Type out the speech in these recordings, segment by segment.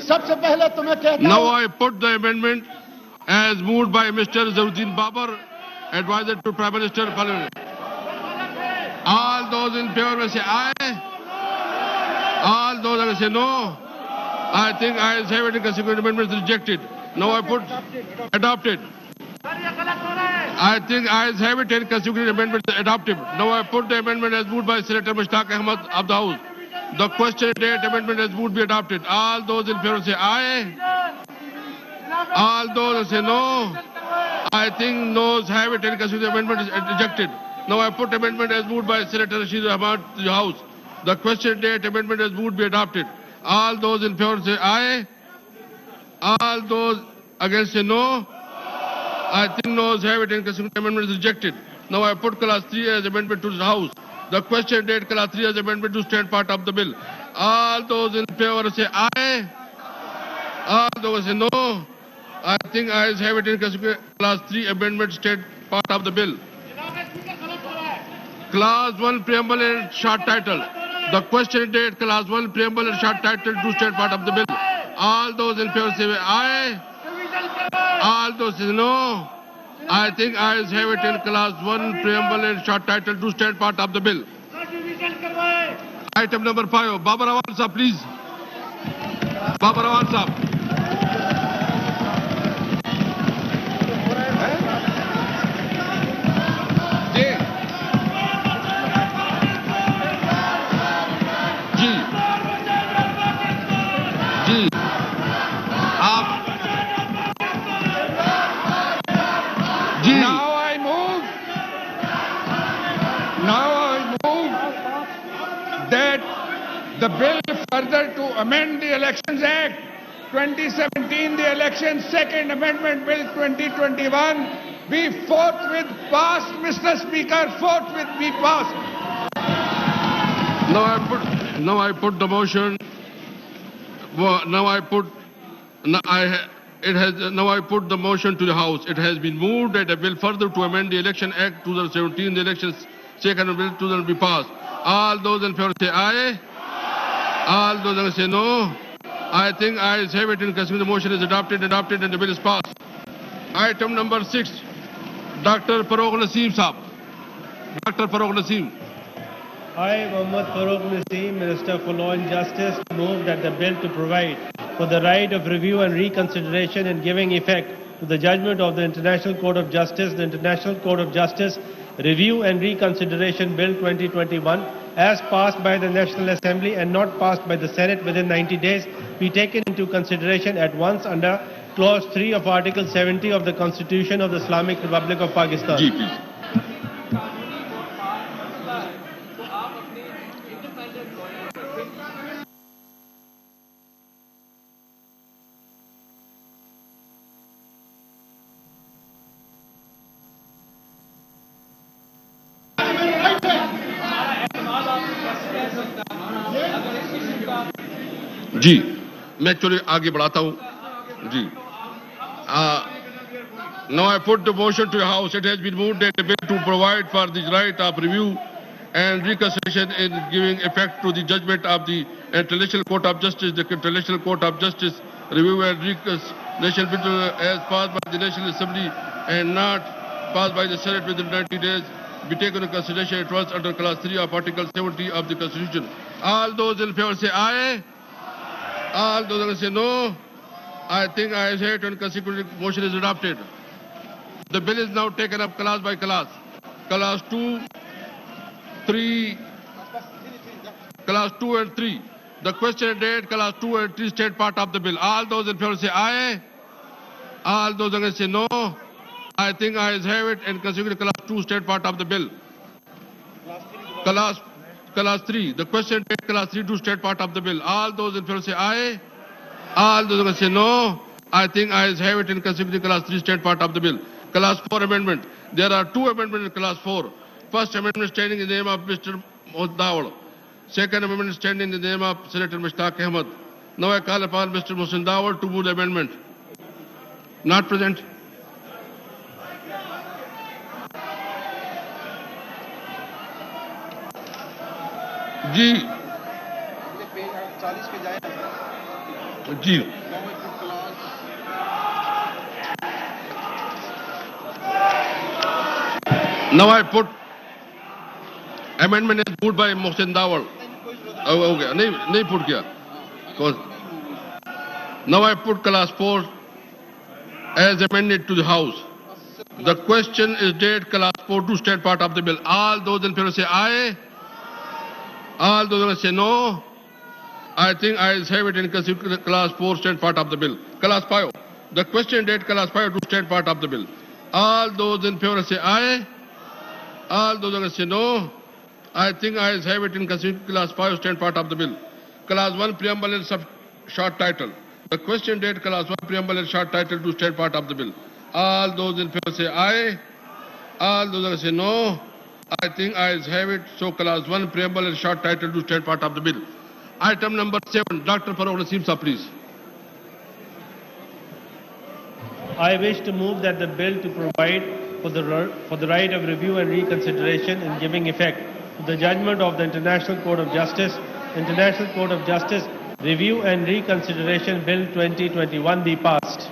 सबसे पहले तुम्हें कहता Now I put the amendment as moved by Mr. Zaruddin Babar, advisor to Prime Minister. All those in favor will say aye. All those will say no. I think ayes have it. Consequent amendment is rejected. Now I put adopted. I think ayes have it and consequent amendment is adopted. Now I put the amendment as moved by Senator Mushtaq Ahmed of the House. The question date amendment as moved be adopted. All those in favor say aye. All those say no. I think noes have it and consequent amendment is rejected. Now I put amendment as moved by Senator Rashid Ahmad to the House. The question date amendment as moved be adopted. All those in favor say aye. All those against say no. I think noes have it and consequent amendment is rejected. Now I put class 3 as amendment to the House. The question date class 3 as amendment to stand part of the bill. All those in favor say aye. All those say no. I think ayes have it in consequent class 3 amendment stand part of the bill. Class 1 preamble and short title. The question date class 1 preamble and short title to stand part of the bill. All those in favor say aye. All those say no. I think ayes have it in class 1 preamble and short title to stand part of the bill. Item number 5. Babar Awad Sahab, please. Babar Awad Sahab. The bill further to amend the Elections Act 2017, the Elections Second Amendment Bill 2021, be forthwith passed, Mr. Speaker, forthwith be passed. Now I put the motion. Now I put the motion to the House. It has been moved that a bill further to amend the Election Act 2017, the Elections Second Amendment Bill 2021 be passed. All those in favor say aye. All those say no. I think ayes have it in consequence the motion is adopted and the bill is passed. Item number 6. Dr. Farokh Naseem Saab. Dr. Farokh Naseem. I, Mohammad Farokh Naseem, Minister for Law and Justice, move that the bill to provide for the right of review and reconsideration and giving effect to the judgment of the International Court of Justice, the International Court of Justice Review and Reconsideration Bill 2021, as passed by the National Assembly and not passed by the Senate within 90 days, be taken into consideration at once under Clause 3 of Article 70 of the Constitution of the Islamic Republic of Pakistan. Ji, please. जी मैं चलिए आगे बढ़ाता हूं जी now I put the motion to the House. It has been moved that the bill to provide for the right of review and reconsideration in giving effect to the judgment of the International Court of Justice, the International Court of Justice Review and Reconsideration Bill as passed by the National Assembly and not passed by the Senate within 90 days be taken into consideration at once under Clause 3 of Article 70 of the Constitution. All those in favor say aye. All those say no. I think ayes have it and consequently motion is adopted. The bill is now taken up class by class. Class 2, 3, class 2 and 3. The question date, class 2 and 3 state part of the bill. All those in favor say aye. All those against say no. I think ayes have it and consequently class 2 state part of the bill. Class 3. The question date, class 3 to state part of the bill. All those in favor say aye. All those against say no. I think ayes have it and consequently class 3 state part of the bill. Class 4 amendment. There are 2 amendments in class 4. First amendment standing in the name of Mr. Mohd Dawal. Second amendment standing in the name of Senator Mushtaq Ahmed. Now I call upon Mr. Mohsin Dawal to move the amendment. Not present. Ji Ji. Now I put amendment is moved by Mohsin Dawar. Oh, okay. नहीं put किया. Now I put class 4 as amended to the House. The question is date class 4 to stand part of the bill. All those in favor say aye. All those against say no. I think ayes have it in consider class 4 stand part of the bill. Class 5. The question date class 5 to stand part of the bill. All those in favor say aye. All those against say no. I think ayes have it in consider class 5 stand part of the bill. Class 1 preamble and short title. The question date class 1 preamble and short title to stand part of the bill. All those in favor say aye. All those against say no. I think ayes have it. So class 1 preamble and short title to stand part of the bill. Item number 7, Dr. Farooq Naseem Saab, please. I wish to move that the bill to provide for the right of review and reconsideration in giving effect to the judgment of the International Court of Justice, Review and Reconsideration Bill 2021 be passed.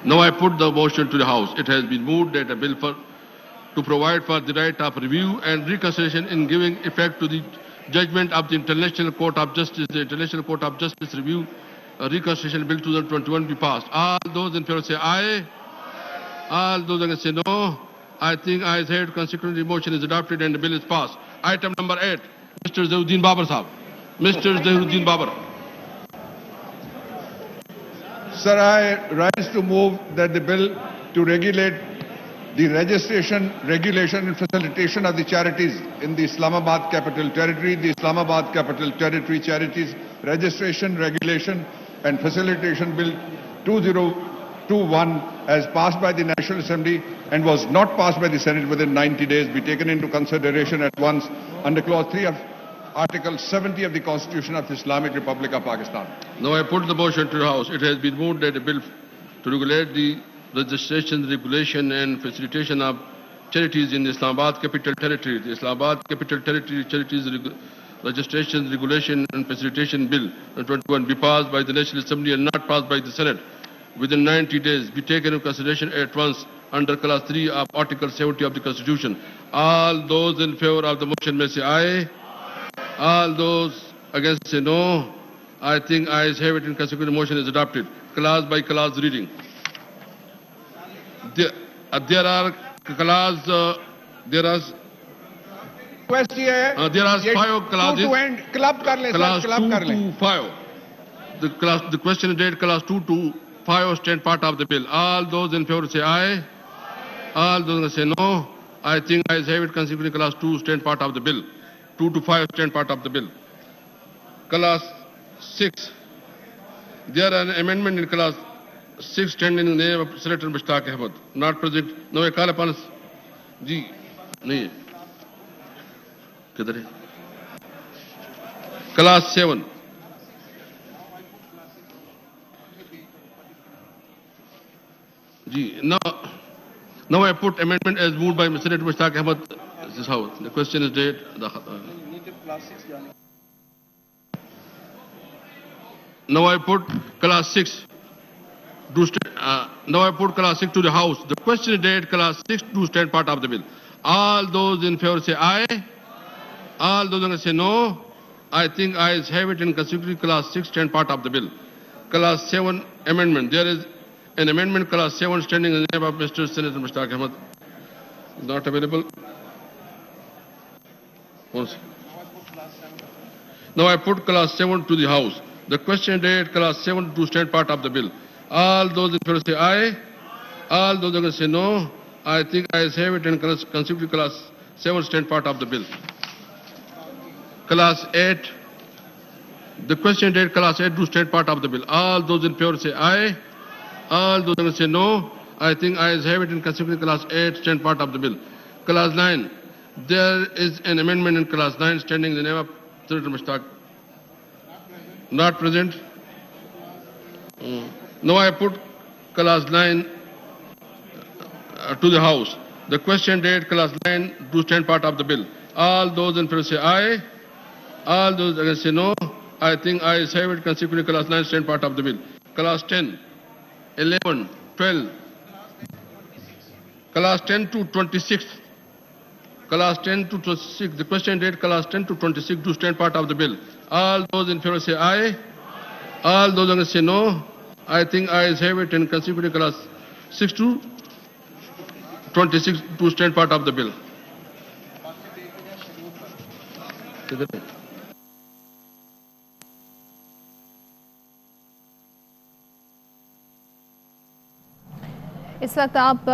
Now I put the motion to the House. It has been moved that a bill to provide for the right of review and reconsideration in giving effect to the judgment of the International Court of Justice, the International Court of Justice Review Reconsideration Bill 2021 be passed. All those in favor say aye. All those against say no. I think ayes have it. Consequently, the motion is adopted and the bill is passed. Item number 8, Mr. Zahiruddin Babar Sahab. Mr. Zahiruddin Babar. Sir, I rise to move that the bill to regulate the registration, regulation and facilitation of the charities in the Islamabad Capital Territory, the Islamabad Capital Territory Charities Registration, Regulation and Facilitation Bill 2021 as passed by the National Assembly and was not passed by the Senate within 90 days be taken into consideration at once under Clause 3 of Article 70 of the Constitution of the Islamic Republic of Pakistan. Now I put the motion to the House. It has been moved that a bill to regulate the registration, regulation and facilitation of charities in the Islamabad Capital Territory. The Islamabad Capital Territory Charities Registration, Regulation and Facilitation Bill 2021 be passed by the National Assembly and not passed by the Senate within 90 days be taken into consideration at once under Clause 3 of Article 70 of the Constitution. All those in favor of the motion may say aye. All those against say no. I think ayes have it and consequently the motion is adopted. Clause by clause reading. There are clause, there are 5 clauses. Clause 2 to 5. The question date clause 2 to 5 stand part of the bill. All those in favor say aye. All those say no. I think ayes have it. Consequently, clause 2 stand part of the bill. 2 to 5 stand part of the bill. Clause 6. There are an amendment in clause 6 standing in the name of Senator Mushtaq Ahmed. Not present. No, I call upon us. Ji, nahi. Kidhar hai? Clause 7. Ji, now I put amendment as moved by Senator Mushtaq Ahmed. This is how. The question is date. Now I put class 6. Now I put class 6 to the House. The question is date class 6 to stand part of the bill. All those in favor say aye. All those against say no. I think ayes have it and consequently class 6 stand part of the bill. Class 7 amendment. There is an amendment class 7 standing in the name of Mr. Senator Mushtaq Ahmed. Not available. Now I put class 7 to the House. The question date class 7 to stand part of the bill. All those in favor say aye. All those against say no. I think ayes have it and consequently class 7 stand part of the bill. Class 8. The question date class 8 to stand part of the bill. All those in favor say aye. All those against say no. I think ayes have it and consequently class 8 stand part of the bill. Class 9. There is an amendment in class 9 standing in the name of Senator Mushtaq. Not present. Now I put class 9 to the House. The question date class 9 to stand part of the bill. All those in favor say aye. All those against say no. I think I have it consecutively. Class 9 stand part of the bill. Class 10, 11, 12, class 10 to 26. Class 10 to 26. The question date class 10 to 26 do stand part of the bill. All those in favor say aye. All those against say no. I think I have it in consecutive class 6 to 26 to stand part of the bill. इस वक्त आप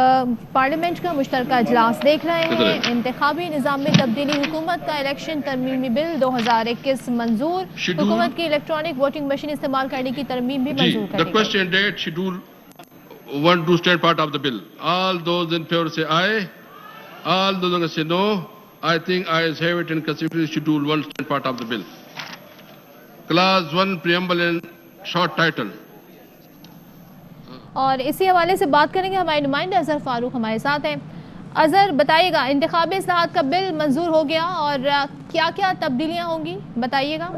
parliament का मुश्तरका इजलास देख रहे हैं। इंतखाबी निज़ाम में तब्दीली, हुकूमत का इलेक्शन तरमीमी बिल 2021 मंजूर। हुकूमत की इलेक्ट्रॉनिक वोटिंग मशीन इस्तेमाल करने की तरमीम भी मंजूर कर दी। The question date schedule 1 to stand part of the bill. All those in favor say aye. All those against say no. I think I have it in consecutive schedule 1 stand part of the bill. Class 1 preamble and short title. और इसी हवाले से बात करेंगे, हमारे नुमाइंदे अजहर फारूक हमारे साथ हैं। अजहर, बताइएगा, इंतखाबी इस्लाहात का बिल मंजूर हो गया और क्या क्या तब्दीलियां होंगी, बताइएगा।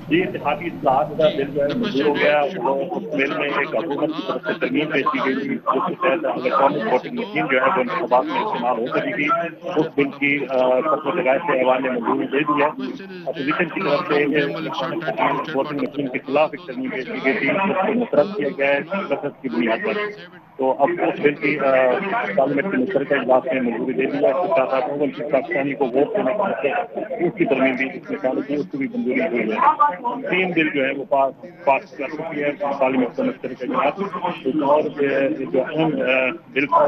जी, इंतखाबी इस्लाहात का बिल जो है मंजूर हो गया। उस बिल में एक हुकूमत की तरफ से तरमीम पेश की गई थी, जिसके तहत इलेक्ट्रॉनिक वोटिंग मशीन जो है वो इंतखाबात में इस्तेमाल हो सकेगी। उस बिल की खत्म लगाए से ऐवान ने मंजूरी दे दी है। अपोजिशन की तरफ से इलेक्ट्रॉनिक वोटिंग मशीन के खिलाफ एक तरमीम पेश की गई थी, उसको मुस्तरद किया गया है कसरत की बुनियाद पर। तो अब उस बिल की पार्लियामेंट के मुश्तरका इजलास में मंजूरी दे दी है। इसके साथ साथ अव्वल पाकिस्तानी को वोट देने की उसकी तरमीम भी इसमें शामिल की, उसकी भी मंजूरी हुई है। 3 बिल जो है वो पास कर चुकी है पार्लियामेंट का मुश्तरका इजलास। और जो अहम बिल था